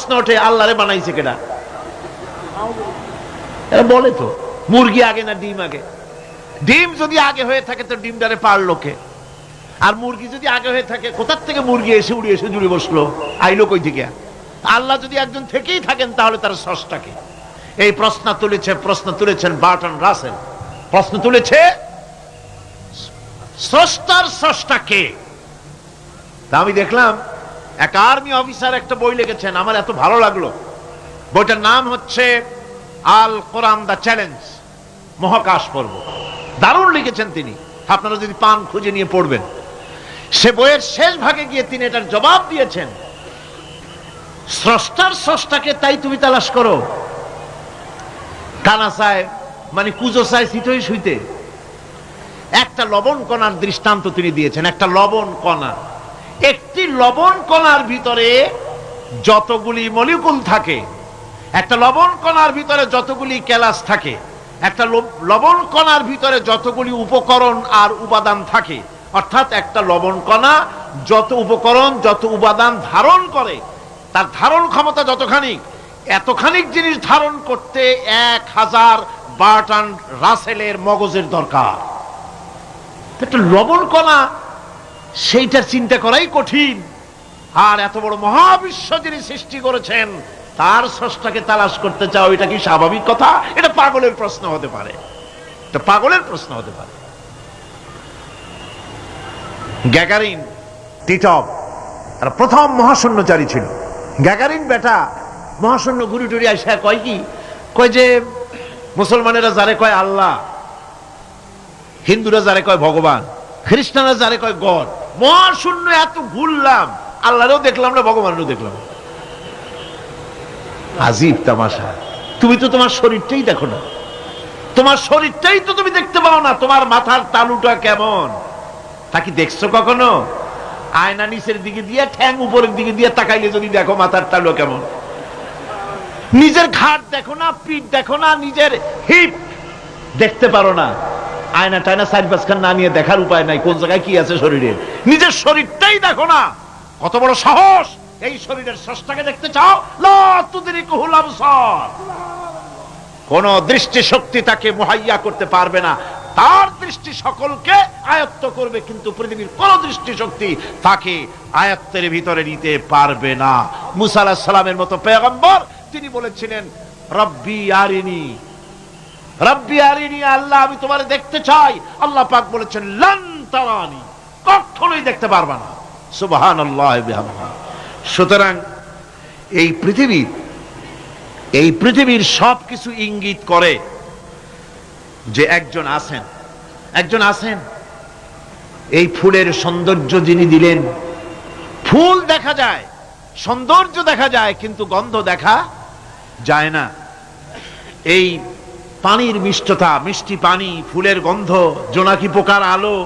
প্রশ্ন ওঠে আল্লাহরে বানাইছে কেডা? এরা বলে তো মুরগি আগে না ডিম আগে? ডিম যদি আগে হয়ে থাকে তো ডিমটারে পারলো কে? আর মুরগি যদি আগে হয়ে থাকে কোথার থেকে মুরগি এসে উড়ে এসে জুড়ে বসলো, আইলো কই থেকে? আল্লাহ যদি একজন থেকেই থাকেন তাহলে তার স্রষ্টাকে? এই প্রশ্ন তুলেছেন বার্টন রাসেল। প্রশ্ন তুলেছে স্রষ্টার স্রষ্টাকে। তা আমি দেখলাম এক আর্মি অফিসার একটা বই লিখেছেন, আমার এত ভালো লাগলো। বইটার নাম হচ্ছে আল কোরআন দ্য চ্যালেঞ্জ, মহাকাশ পর্ব। দারুণ লিখেছেন তিনি, আপনারা যদি পান খুঁজে নিয়ে পড়বেন। সে বইয়ের শেষ ভাগে গিয়ে তিনি এটার জবাব দিয়েছেন, স্রষ্টার স্রষ্টাকে তাই তুমি তালাশ করো, কানা চায় মানে কুজো চায় শীতই শুইতে। একটা লবণ কণার দৃষ্টান্ত তিনি দিয়েছেন। একটা লবণ কণা, একটি লবণ কণার ভিতরে যতগুলি মলিকুল থাকে, একটা লবণ কণার ভিতরে যতগুলি ক্যালাস থাকে, একটা লবণ কণার ভিতরে যতগুলি উপকরণ আর উপাদান থাকে, অর্থাৎ একটা লবণ কণা যত উপকরণ যত উপাদান ধারণ করে, তার ধারণ ক্ষমতা যতখানি, এতখানিক জিনিস ধারণ করতে 1000 বার্টন রাসেলের মগজের দরকার। একটা লবণ কণা, সেইটার চিন্তা করাই কঠিন। আর এত বড় মহাবিশ্ব যিনি সৃষ্টি করেছেন তার স্রষ্টাকে তালাশ করতে চাও, এটা কি স্বাভাবিক কথা? এটা পাগলের প্রশ্ন হতে পারে, এটা পাগলের প্রশ্ন হতে পারে। গ্যাগারিন টিটপ আর প্রথম মহাশূন্যচারী ছিল। গ্যাগারিন বেটা মহাশূন্য ঘুরি টুরি আসা কয় কি, কয় যে মুসলমানেরা যারে কয় আল্লাহ, হিন্দুরা যারে কয় ভগবান, খ্রিস্টানরা যারে কয় গড, মহাশূন্য এত ঘুরলাম, আল্লাহরেও দেখলাম না, ভগবানেরও দেখলাম। আজীব তামাশা। তুমি তো তোমার শরীরটাই দেখো না, তোমার শরীরটাই তো তুমি দেখতে পাও না। তোমার মাথার তালুটা কেমন তা কি দেখছো কখনো? আয়না নিচের দিকে দিয়ে ঠ্যাং উপরের দিকে দিয়ে তাকাইলে যদি দেখো মাথার তালু কেমন। নিজের ঘাট দেখো না, পিঠ দেখো না, নিজের হিপ দেখতে পারো না। আয়না টায়না 4-5 না নিয়ে দেখার উপায় নাই কোন জায়গায় কি আছে শরীরে। নিজের শরীরটাই দেখো না। কত বড় সাহস! এই শরীরের স্রষ্টাকে দেখতে চাও? লা তুদরিকুহুল আবসার। কোন দৃষ্টি শক্তি তাকে মুহাইয়া করতে পারবে না। তার দৃষ্টি সকলকে আয়ত্ত করবে, কিন্তু পৃথিবীর কোন দৃষ্টি শক্তি তাকে আয়ত্তের ভিতরে নিতে পারবে না। মুসা আলাইহিস সালামের মতো পয়গম্বর তিনি বলেছিলেন, রব্বি আরিনি, রব্বি আরিনি, আল্লাহ আমি তোমারে দেখতে চাই। আল্লাহ পাক বলেছেন লান তারানি, কখনোই দেখতে পারবা না। সুবহানাল্লাহ বিহামদিহি। সুতরাং এই পৃথিবীর সবকিছু ইঙ্গিত করে যে একজন আছেন। এই ফুলের সৌন্দর্য যিনি দিলেন, ফুল দেখা যায়, সৌন্দর্য দেখা যায়, কিন্তু গন্ধ দেখা যায় না। এই পানির মিষ্টতা, মিষ্টি পানি, ফুলের গন্ধ, জোনাকি পোকার আলো,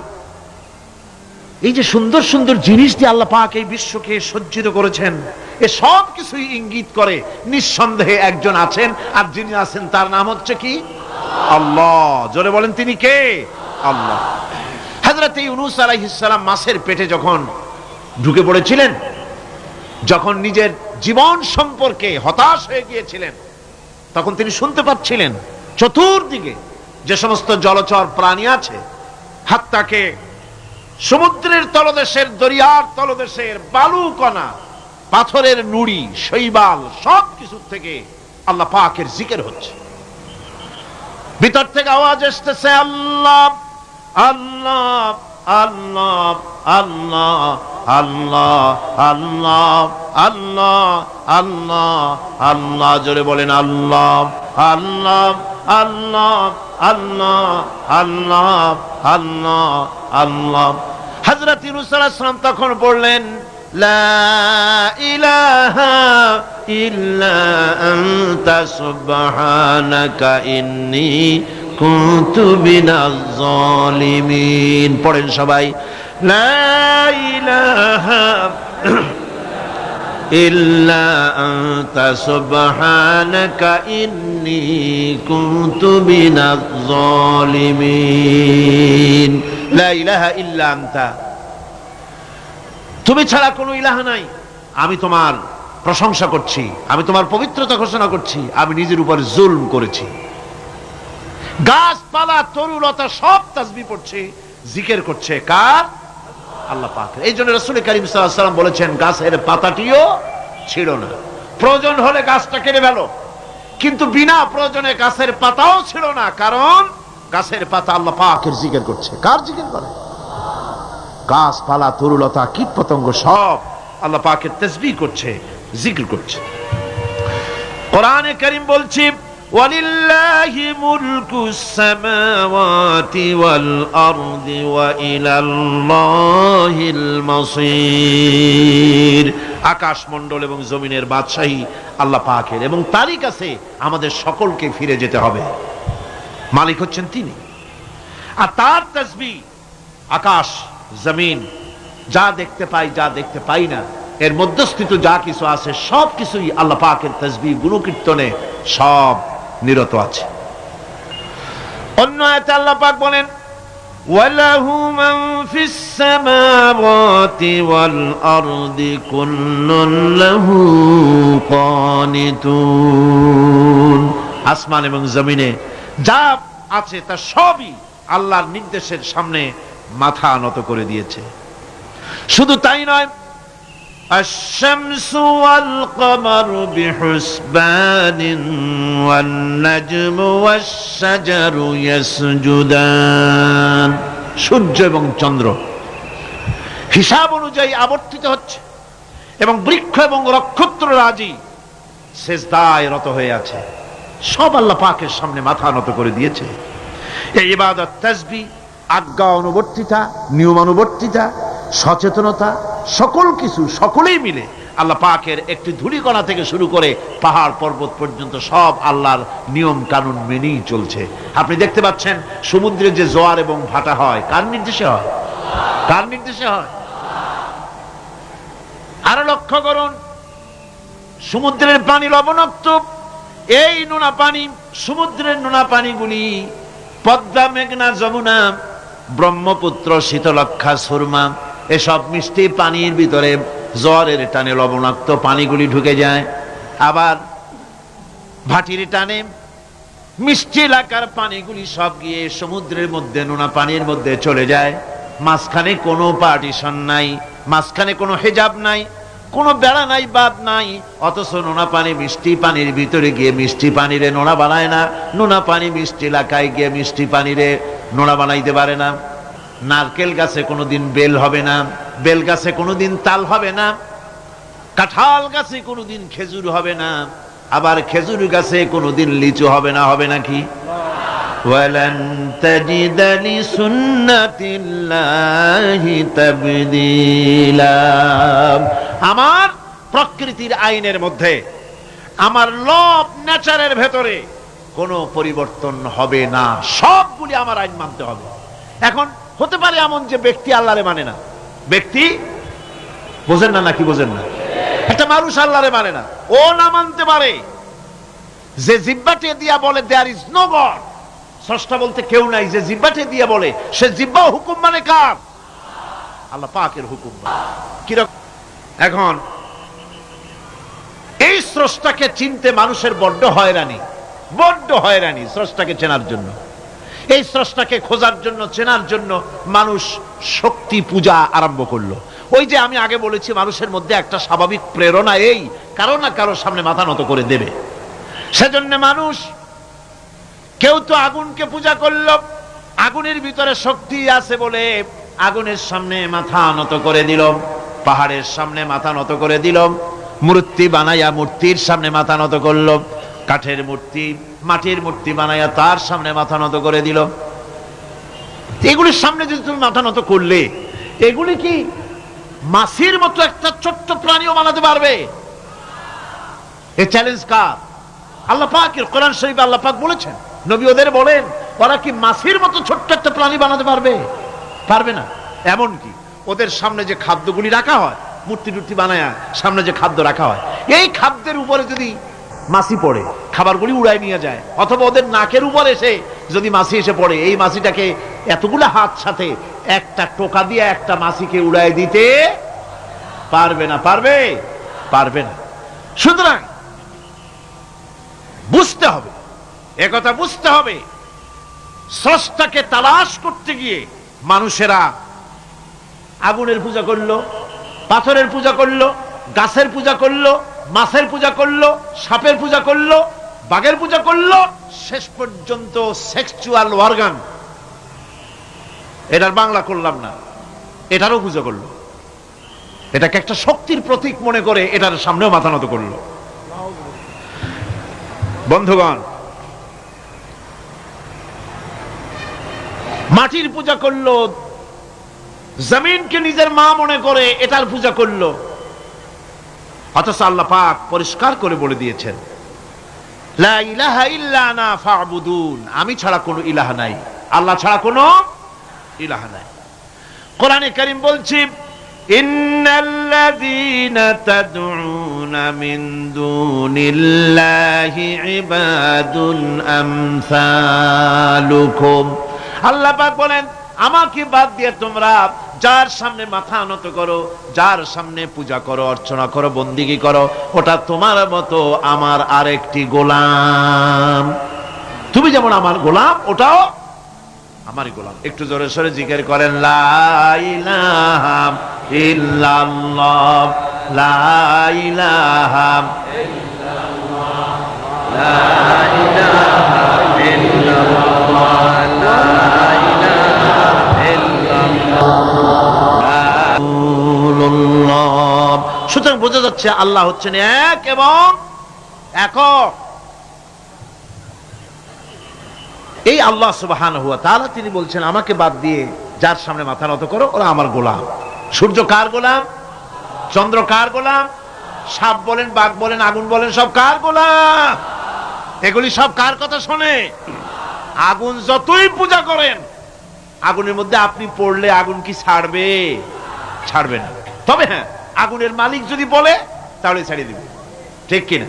এই যে সুন্দর সুন্দর জিনিস দিয়ে আল্লাহ পাক এই বিশ্বকে সজ্জিত করেছেন, এ সব কিছুই ইঙ্গিত করে নিঃসন্দেহে একজন আছেন। আর যিনি আছেন তার নাম হচ্ছে কি? আল্লাহ। জোরে বলেন তিনি কে? আল্লাহ। হযরত ইউনূস আলাইহিস সালাম মাছের পেটে যখন ঢুকে পড়েছিলেন, যখন নিজের জীবন সম্পর্কে হতাশ হয়ে গিয়েছিলেন, তখন তিনি শুনতে পাচ্ছিলেন চতুর্দিকে যে সমস্ত জলচর প্রাণী আছে, হাত্তাকে সমুদ্রের তলদেশের, দরিয়ার তলদেশের বালুকণা, পাথরের নুড়ি, শৈবাল, সবকিছু থেকে আল্লাহ পাকের জিকির হচ্ছে। ভিতর থেকে আওয়াজ আসতেছে আল্লাহ আল্লাহ আল্লাহ আল্লাহ আল্লাহ আল্লাহ আল্লাহ আল্লাহ আল্লাহ। জোরে বলেন আল্লাহ আল্লাহ আল্লাহ আল্লাহ আল্লাহ আল্লাহ আল্লাহ। হযরত ইউনূস আলাইহিস সালাম তখন বললেন, লা ইলাহা ইল্লা আনতা সুবহানাকা ইন্নী কুনতু মিনাজ জালিমিন। পড়েন সবাই, লা ইলাহা ইল্লা আনতা সুবহানাকা ইন্নী কুনতু মিনাজ জালিমিন। লা ইলাহা ইল্লা আনতা, তুমি ছাড়া কোনো ইলাহ নাই, আমি তোমার প্রশংসা করছি, আমি তোমার পবিত্রতা ঘোষণা করছি, আমি নিজের উপর জুলম করেছি। গাছপালা তরুলতা সব তাসবিহ পড়ছে, জিকির করছে কার? আল্লাহ পাকের। এই জন্য রাসূল করিম সাল্লাল্লাহু আলাইহি ওয়াসাল্লাম বলেছেন, গাছের পাতাটিও ছিঁড়ো না, প্রয়োজন হলে গাছটা কেটে ফেলো, কিন্তু বিনা প্রয়োজনে গাছের পাতাও ছিঁড়ো না, কারণ গাছের পাতা আল্লাহ পাকের জিকির করছে। কার জিকির করে? গাছপালা তরুলতা কীট পতঙ্গ সব আল্লাহ পাকের তাসবিহ করছে, জিকির করছে। কোরআনে কারীম বলছে, ওয়ালিল্লাহি মুলকুস সামাওয়াতি ওয়াল আরদি ওয়া ইলাল্লাহিল মাসির। আকাশ মণ্ডল এবং জমিনের বাদশাহী আল্লাহ পাকের, এবং তারই কাছে আমাদের সকলকে ফিরে যেতে হবে। মালিক হচ্ছেন তিনি, আর তার তাসবিহ আকাশ জমিন যা দেখতে পাই, যা দেখতে পাই না, এর মধ্যস্থিত যা কিছু আছে সব কিছুই আল্লাহ পাকের তাসবিহ গুণকীর্তনে সব নিরত আছে। অন্য আয়াতে আল্লাহ পাক বলেন, ওয়ালাহু মান ফিস সামাওয়াতি ওয়াল আরদি কুল্লুন লাহু কানিতুন। আসমান এবং জমিনে যা আছে তা সবই আল্লাহর নির্দেশের সামনে মাথা নত করে দিয়েছে। শুধু তাই নয়, আশ-শামসু ওয়াল কমারু বিহুসবানিন ওয়ান নাজমু ওয়াশ-শাজারু ইয়াসজুদান। সূর্য এবং চন্দ্র হিসাব অনুযায়ী আবর্তিত হচ্ছে, এবং বৃক্ষ এবং নক্ষত্ররাজি সিজদায় রত হয়ে আছে। সব আল্লাহ পাকের সামনে মাথা নত করে দিয়েছে। এই ইবাদত, তাসবিহ, আজ্ঞা অনুবর্তিতা, নিয়মানুবর্তিতা, সচেতনতা, সকল কিছু সকলেই মিলে আল্লাহ পাকের একটি ধূলিকণা থেকে শুরু করে পাহাড় পর্বত পর্যন্ত সব আল্লাহর নিয়ম কানুন মেনেই চলছে। আপনি দেখতে পাচ্ছেন সমুদ্রে যে জোয়ার এবং ভাটা হয়, কার নির্দেশে হয়? কার নির্দেশে হয়? আরো লক্ষ্য করুন, সমুদ্রের পানি লবণাক্ত, এই নোনা পানি, সমুদ্রের নোনা পানিগুলি পদ্মা, মেঘনা, যমুনা, ব্রহ্মপুত্র, শীতলক্ষা, সুরমা, এসব মিষ্টি পানির ভিতরে জ্বরের টানে লবণাক্ত পানিগুলি ঢুকে যায়। আবার ভাটির টানে মিষ্টি এলাকার পানিগুলি সব গিয়ে সমুদ্রের মধ্যে নোনা পানির মধ্যে চলে যায়। মাঝখানে কোনো পার্টিশন নাই, মাঝখানে কোনো হেজাব নাই, কোনো বেড়া নাই, বাদ নাই, অথচ নোনা পানি মিষ্টি পানির ভিতরে গিয়ে মিষ্টি পানিরে নোনা বানায় না, নোনা পানি মিষ্টি এলাকায় গিয়ে মিষ্টি পানিরে নোনা বানাইতে পারে না। নারকেল গাছে কোনোদিন বেল হবে না, বেল গাছে কোনোদিন তাল হবে না, কাঁঠাল গাছে কোনোদিন খেজুর হবে না, আবার খেজুর গাছে কোনোদিন লিচু হবে না। হবে নাকি? ওয়ালান তাজিদা লিসুন্নাতিল্লাহি তাবদীলা। আমার প্রকৃতির আইনের মধ্যে, আমার ল অফ নেচারের ভেতরে কোনো পরিবর্তন হবে না, সবগুলি আমার আইন মানতে হবে। এখন হতে পারে এমন যে ব্যক্তি আল্লাহরে মানে না, ব্যক্তি বোঝেন না নাকি? বোঝেন না? একটা মানুষ আল্লাহরে মানে না, ও না মানতে পারে যে জিহ্বাটে দিয়া বলে দেয়ার ইজ নো গড, স্রষ্টা বলতে কেউ নাই, যে জিহ্বাটে দিয়ে বলে সে জিহ্বা হুকুম মানে কার? আল্লাহ পাকের হুকুম। কিরকম? এখন এই স্রষ্টাকে চিনতে মানুষের বড্ড হয়রানি, বড্ড হয়রানি স্রষ্টাকে চেনার জন্য। এই স্রষ্টাকে খোঁজার জন্য, চেনার জন্য মানুষ শক্তি পূজা আরম্ভ করলো। ওই যে আমি আগে বলেছি, মানুষের মধ্যে একটা স্বাভাবিক প্রেরণা এই কারো না কারো সামনে মাথা নত করে দেবে। সেজন্য মানুষ, কেউ তো আগুনকে পূজা করলো, আগুনের ভিতরে শক্তি আছে বলে আগুনের সামনে মাথা নত করে দিল, পাহাড়ের সামনে মাথা নত করে দিল, মূর্তি বানাইয়া মূর্তির সামনে মাথা নত করলো, কাঠের মূর্তি, মাটির মূর্তি বানাইয়া তার সামনে মাথা নত করে দিল। এগুলির সামনে যদি তুমি মাথা নত করলে, এগুলি কি মাছির মতো একটা ছোট্ট প্রাণীও বানাতে পারবে? এই চ্যালেঞ্জ কার? আল্লাহ পাকের। কোরআন শরীফে আল্লাহ পাক বলেছেন, নবী ওদের বলেন, ওরা কি মাছির মতো ছোট্ট একটা প্রাণী বানাতে পারবে? পারবে না। এমন কি ওদের সামনে যে খাদ্যগুলি রাখা হয়, মূর্তি টুর্তি বানায়া সামনে যে খাদ্য রাখা হয়, এই খাদ্যের উপরে যদি মাছি পড়ে, খাবারগুলি উড়াই নিয়ে যায়, অথবা ওদের নাকের উপর এসে যদি মাছি এসে পড়ে, এই মাছিটাকে এতগুলো হাত সাথে একটা টোকা দিয়ে একটা মাছিকে উড়াই দিতে পারবে না। পারবে? পারবে না। সুতরাং বুঝতে হবে, একথা বুঝতে হবে, স্রষ্টাকে তালাশ করতে গিয়ে মানুষেরা আগুনের পূজা করলো, পাথরের পূজা করলো, গাছের পূজা করলো, মাছের পূজা করলো, সাপের পূজা করলো, বাঘের পূজা করলো, শেষ পর্যন্ত সেক্সুয়াল অর্গান, এটার বাংলা করলাম না, এটারও পূজা করলো। এটাকে একটা শক্তির প্রতীক মনে করে এটার সামনেও মাথা নত করলো। বন্ধুগণ, মাটির পূজা করলো, জমিনকে নিজের মা মনে করে এটার পূজা করলো। অথচ আল্লাহ পাক পরিষ্কার করে বলে দিয়েছেন, লা ইলাহা ইল্লা আনা ফা'বুদুন, আমি ছাড়া কোনো ইলাহ নাই, আল্লাহ ছাড়া কোনো ইলাহ নাই। কোরআনে কারীম বলছে, ইন্নাল্লাযীনা তাদউনা মিন দুনিল্লাহি ইবাদুন আমসালুকুম। আল্লাহ পাক বলেন, আমাকে বাদ দিয়ে তোমরা যার সামনে মাথা নত করো, যার সামনে পূজা করো, অর্চনা করো, বন্দিগি করো, ওটা তোমার মতো আমার আরেকটি গোলাম। তুমি যেমন আমার গোলাম, ওটাও আমারই গোলাম। একটু জোরে সরে জিকির করেন, লা ইলাহা ইল্লাল্লাহ, লা ইলাহা ইল্লাল্লাহ, লা ইলাহা ইল্লাল্লাহ, লা ইলাহা ইল্লাল্লাহ। সুতরাং বোঝা যাচ্ছে আল্লাহ হচ্ছেন এক এবং একক। এই আল্লাহ সুবহানাহু ওয়া তাআলা তিনি বলছেন, আমাকে বাদ দিয়ে যার সামনে মাথা নত করো, ওরা আমার গোলাম। সূর্য কার গোলাম? চন্দ্র কার গোলাম? সাপ বলেন, বাঘ বলেন, আগুন বলেন, সব কার গোলাম? এগুলি সব কার কথা শোনে? আগুন যতই পূজা করেন, আগুনের মধ্যে আপনি পড়লে আগুন কি ছাড়বে? ছাড়বে না। তবে হ্যাঁ, আগুনের মালিক যদি বলে তাহলে ছাড়িয়ে দিবে, ঠিক কিনা?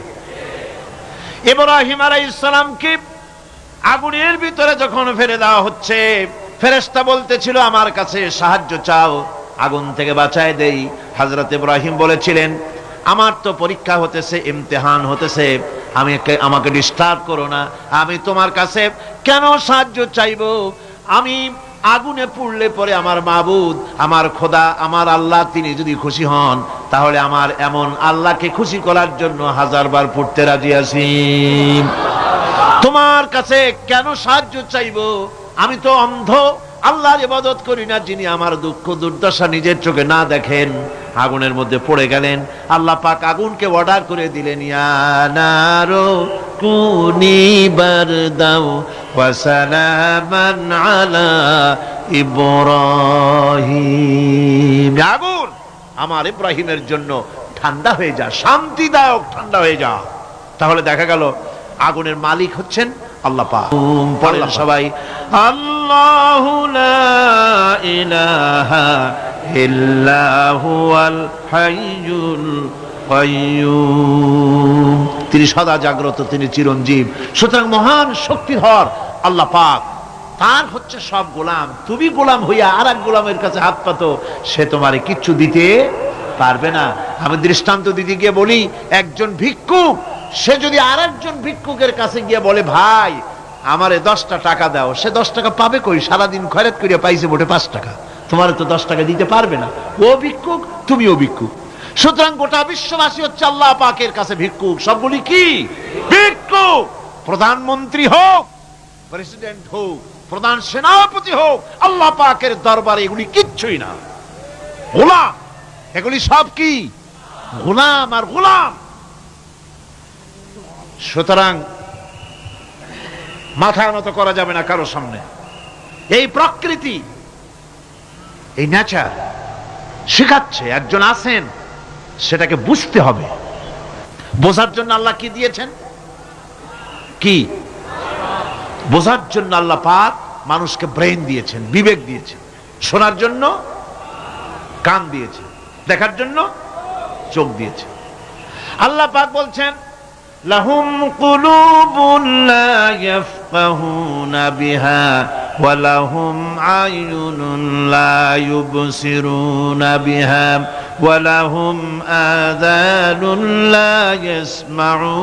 ইব্রাহিম আলাইহিস সালামকে আগুনের ভিতরে যখন ফেলে দেওয়া হচ্ছে, ফেরেশতা বলতেছিল, আমার কাছে সাহায্য চাও, আগুন থেকে বাঁচায় দেই। হযরত ইব্রাহিম বলেছিলেন, আমার তো পরীক্ষা হতেছে, ইমতিহান হতেছে, আমাকে ডিস্টার্ব করো না, আমি তোমার কাছে কেন সাহায্য চাইবো? আমি আগুনে পুড়লে পরে আমার মাবুদ, আমার খোদা, আমার আল্লাহ তিনি যদি খুশি হন, তাহলে আমার এমন আল্লাহকে খুশি করার জন্য 1000 বার পুড়তে রাজি আছি। তোমার কাছে কেন সাহায্য চাইবো? আমি তো অন্ধ, আল্লাহর ইবাদত করি না, যিনি আমার দুঃখ দুর্দশা নিজের চোখে না দেখেন। আগুনের মধ্যে পড়ে গেলেন। আল্লাহ পাক আগুনকে অর্ডার করে দিলেন, ইয়া নারু কুনি বারদাও ওয়া সালামান আলা ইব্রাহিম। আগুন, আমার ইব্রাহিমের জন্য ঠান্ডা হয়ে যা, শান্তিদায়ক ঠান্ডা হয়ে যা। তাহলে দেখা গেল আগুনের মালিক হচ্ছেন আল্লাহ পাক। পড়েন সবাই, আল্লাহু লা ইলাহা ইল্লা হুয়াল হাইয়ুল কাইয়্যুম। তিনি সদা জাগ্রত, তিনি চিরঞ্জীব। সুতরাং মহান শক্তিধর আল্লাহ পাক, তার হচ্ছে সব গোলাম। তুমি গোলাম হইয়া আর এক গোলামের কাছে হাত পাতো, সে তোমারে কিচ্ছু দিতে পারবে না। আমি দৃষ্টান্ত দিতে গিয়ে বলি, একজন ভিক্ষুক, সে যদি আর একজন ভিক্ষুকের কাছে গিয়ে বলে, ভাই আমারে 10টা টাকা দাও, সে 10 টাকা পাবে কই? সারাদিন খয়রাত করিয়া পাইছে মোটে 5 টাকা, তোমার তো 10 টাকা দিতে পারবে না। ও ভিক্ষুক, তুমিও ভিক্ষুক। সুতরাং গোটা বিশ্ববাসী হচ্ছে আল্লাহ পাকের কাছে ভিক্ষুক। সবগুলি কি ভিক্ষুক? প্রধানমন্ত্রী হোক, প্রেসিডেন্ট হোক, প্রধান সেনাপতি হোক, আল্লাহ পাকের দরবারে এগুলি কিচ্ছুই না, গোলাম। এগুলি সব কি? গোলাম আর গোলাম। সুতরাং মাথা নত করা যাবে না কারো সামনে। এই প্রকৃতি, এই নেচার শেখাচ্ছে, একজন আছেন, সেটাকে বুঝতে হবে। বোঝার জন্য আল্লাহ কি দিয়েছেন? কি বোঝার জন্য আল্লাহ পাক মানুষকে ব্রেন দিয়েছেন, বিবেক দিয়েছেন। শোনার জন্য কান দিয়েছেন, দেখার জন্য চোখ দিয়েছেন। আল্লাহ পাক বলছেন, লাহুম কুলুবুন লা ইয়াফকাহুনা বিহা ওয়া লাহুম আয়ুনুন লা ইউবসিরুনা বিহা ওয়ালাহুম আযানুন লা ইয়াসমাউন।